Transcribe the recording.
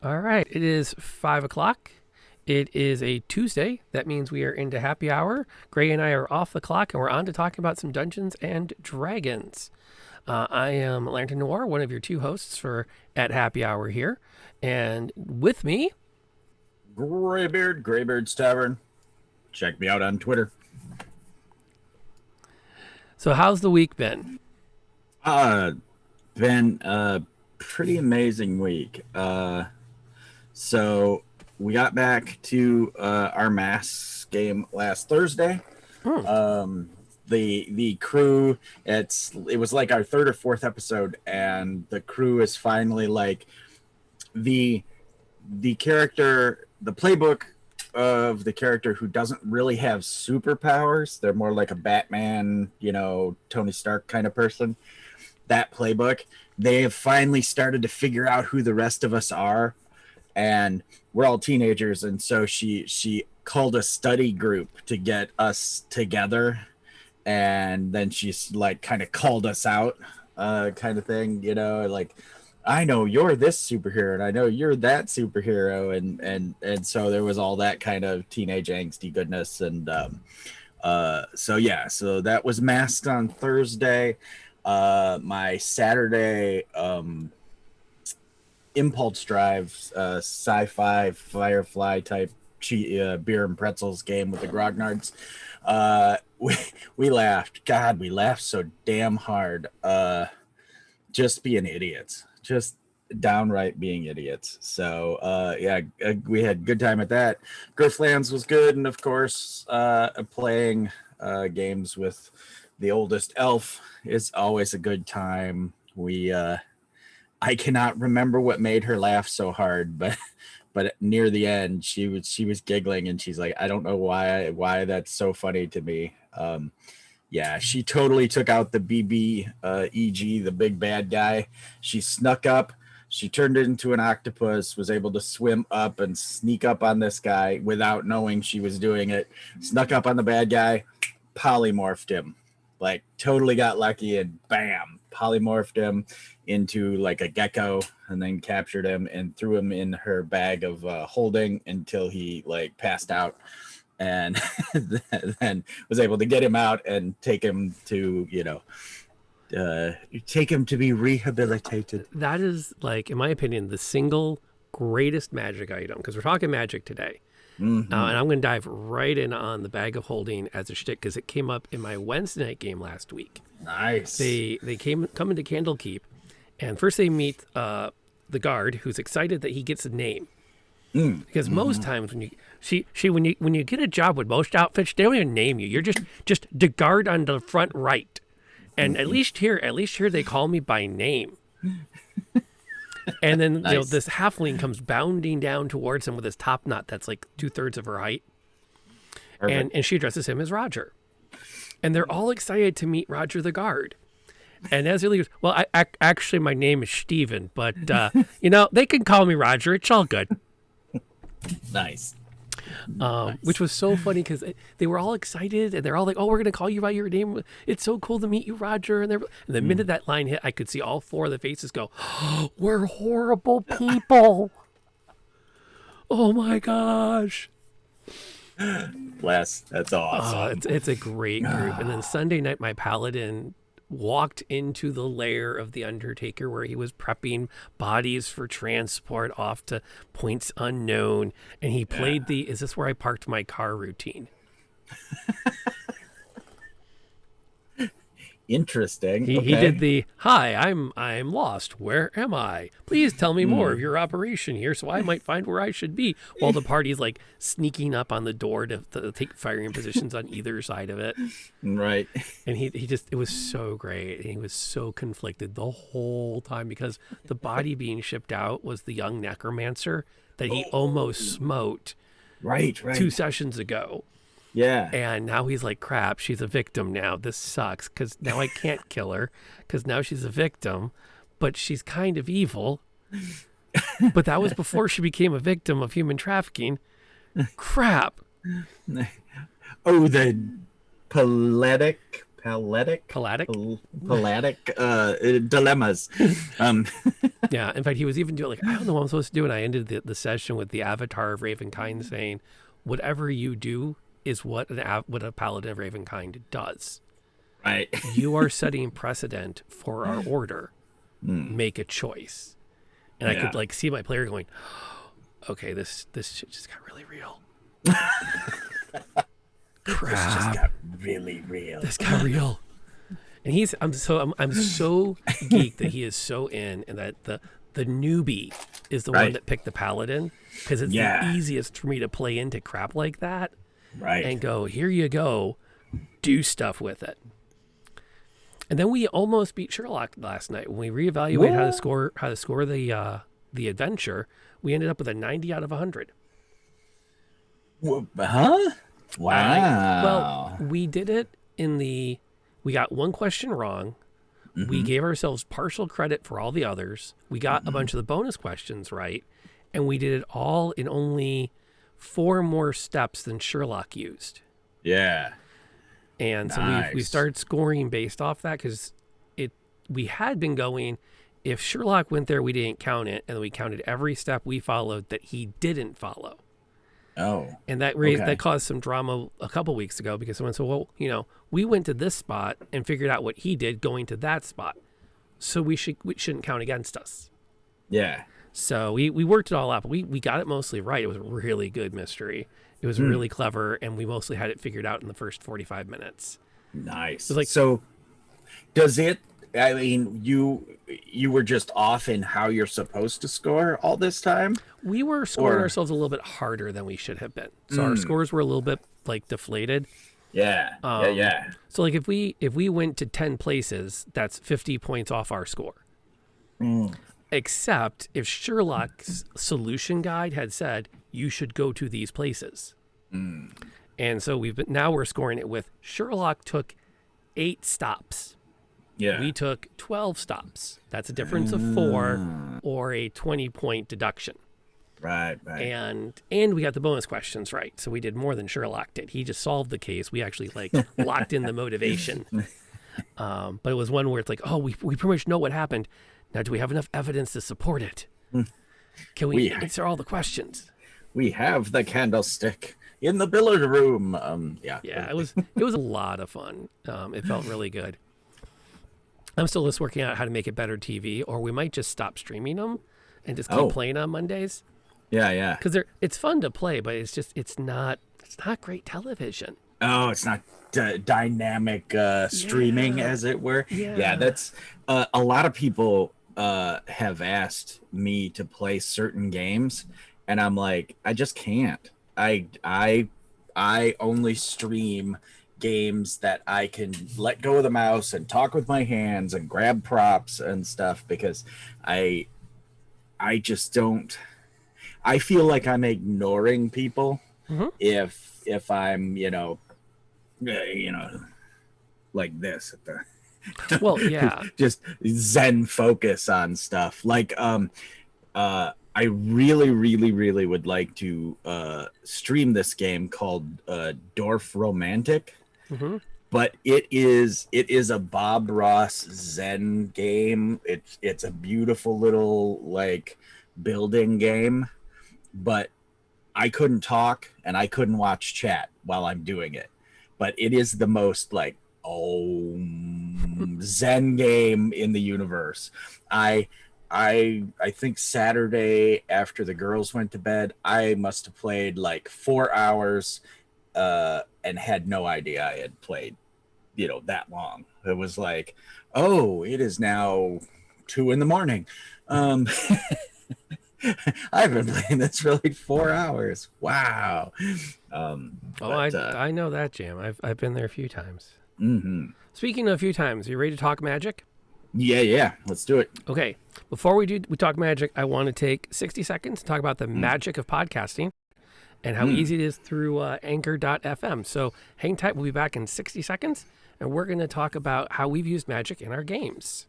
All right, it is 5 o'clock. It is a Tuesday. That means we are into happy hour. Gray and I are off the clock, and we're on to talking about some Dungeons and Dragons. I am Lantern Noir, one of your two hosts for at Happy Hour here, and with me. Graybeard's Tavern. Check me out on Twitter. So, how's the week been? Been a pretty amazing week. So we got back to our Masks game last Thursday. The crew, it was like our third or fourth episode, and the crew is finally like the character, the playbook of the character who doesn't really have superpowers. They're more like a Batman, Tony Stark kind of person. That playbook, they have finally started to figure out who the rest of us are, and we're all teenagers, and so she called a study group to get us together, and then she's like kind of called us out, kind of thing, like, I know you're this superhero and I know you're that superhero, and so there was all that kind of teenage angsty goodness. And so that was Masked on Thursday. My Saturday Impulse Drive sci-fi Firefly type beer and pretzels game with the grognards. We laughed. God, we laughed so damn hard. Just being idiots. Just downright being idiots. So we had a good time at that. Grifflands was good, and of course playing games with the oldest elf is always a good time. I cannot remember what made her laugh so hard, but near the end she was giggling, and she's like, I don't know why that's so funny to me. She totally took out the BBEG, the big bad guy. She snuck up. She turned it into an octopus, was able to swim up and sneak up on this guy without knowing she was doing it. Snuck up on the bad guy, polymorphed him. Like, totally got lucky, and bam, polymorphed him into like a gecko, and then captured him and threw him in her bag of holding until he like passed out. And then was able to get him out and take him to, be rehabilitated. That is, like, in my opinion, the single greatest magic item, because we're talking magic today. Mm-hmm. And I'm going to dive right in on the bag of holding as a shtick, because it came up in my Wednesday night game last week. Nice. They come into Candlekeep, and first they meet the guard, who's excited that he gets a name. Because most times when you get a job with most outfits, they don't even name you. You're just the guard on the front right. And at least here they call me by name. And then Nice. this halfling comes bounding down towards him with his top knot that's like 2/3 of her height. And she addresses him as Roger. And they're all excited to meet Roger the guard. And as he leaves, well, actually my name is Steven, but they can call me Roger. It's all good. Nice. Which was so funny because they were all excited, and they're all like, oh, we're going to call you by your name. It's so cool to meet you, Roger. And the minute that line hit, I could see all four of the faces go, oh, we're horrible people. Oh my gosh. Bless. That's awesome. It's a great group. And then Sunday night, my paladin walked into the lair of the Undertaker where he was prepping bodies for transport off to points unknown, and he played the "Is this where I parked my car?" routine. Interesting. He did the "Hi, I'm lost. Where am I? Please tell me more of your operation here, so I might find where I should be." While the party's like sneaking up on the door to take firing positions on either side of it. Right. And it was so great. He was so conflicted the whole time because the body being shipped out was the young necromancer that he almost smote Right. 2 sessions ago. Yeah. And now he's like, crap, she's a victim now. This sucks because now I can't kill her because now she's a victim, but she's kind of evil. But that was before she became a victim of human trafficking. Crap. Oh, the palladic Palladic? dilemmas. Yeah, in fact, he was even doing like, I don't know what I'm supposed to do. And I ended the session with the avatar of Ravenkind saying, whatever you do is what a paladin of Ravenkind does. Right. You are setting precedent for our order. Make a choice. And I could like see my player going, okay, this shit just got really real. Crap. This just got really real. This got real. And I'm so geeked that he is so in, and that the newbie is the one that picked the paladin, because it's the easiest for me to play into crap like that. Right. And go, here you go, do stuff with it. And then we almost beat Sherlock last night when we reevaluated how to score the adventure. We ended up with a 90 out of 100. Huh? Wow. Well, we did it we got one question wrong. We gave ourselves partial credit for all the others. We got a bunch of the bonus questions right, and we did it all in only 4 more steps than Sherlock used. Yeah. And so we started scoring based off that, because we had been going, if Sherlock went there, we didn't count it, and we counted every step we followed that he didn't follow. Oh. And that caused some drama a couple weeks ago, because someone said, well, we went to this spot and figured out what he did going to that spot, so we shouldn't count against us. Yeah. So we worked it all out, but we got it mostly right. It was a really good mystery. It was really clever, and we mostly had it figured out in the first 45 minutes. Nice. So, so does it, I mean, you were just off in how you're supposed to score all this time? We were scoring ourselves a little bit harder than we should have been. So our scores were a little bit like deflated. Yeah. Yeah. So like if we went to 10 places, that's 50 points off our score. Except if Sherlock's solution guide had said, you should go to these places. And so now we're scoring it with Sherlock took 8 stops. Yeah. We took 12 stops. That's a difference of 4 or a 20-point deduction. Right. And we got the bonus questions right. So we did more than Sherlock did. He just solved the case. We actually locked in the motivation. But it was one where it's like, oh, we pretty much know what happened. Now, do we have enough evidence to support it? Can we answer all the questions? We have the candlestick in the billiard room. Yeah, it was a lot of fun. It felt really good. I'm still just working out how to make it better TV, or we might just stop streaming them and just keep playing on Mondays. Yeah. Because it's fun to play, but it's not great television. Oh, it's not dynamic streaming, as it were. Yeah, that's a lot of people have asked me to play certain games, and I'm like, I just can't. I only stream games that I can let go of the mouse and talk with my hands and grab props and stuff, because I just don't. I feel like I'm ignoring people if I'm like this at the well, yeah, just zen focus on stuff. Like I really would like to stream this game called Dorf Romantic. But it is a Bob Ross Zen game. It's a beautiful little like building game, but I couldn't talk and I couldn't watch chat while I'm doing it. But it is the most like Zen game in the universe. I think Saturday after the girls went to bed, I must have played like 4 hours and had no idea I had played, that long. It was like, oh, it is now 2 a.m. I've been playing this for like 4 hours. Wow. I know that jam. I've been there a few times. Speaking of a few times, you ready to talk magic? Yeah. Let's do it. Okay. Before we talk magic, I want to take 60 seconds to talk about the magic of podcasting and how easy it is through anchor.fm. So hang tight. We'll be back in 60 seconds, and we're going to talk about how we've used magic in our games.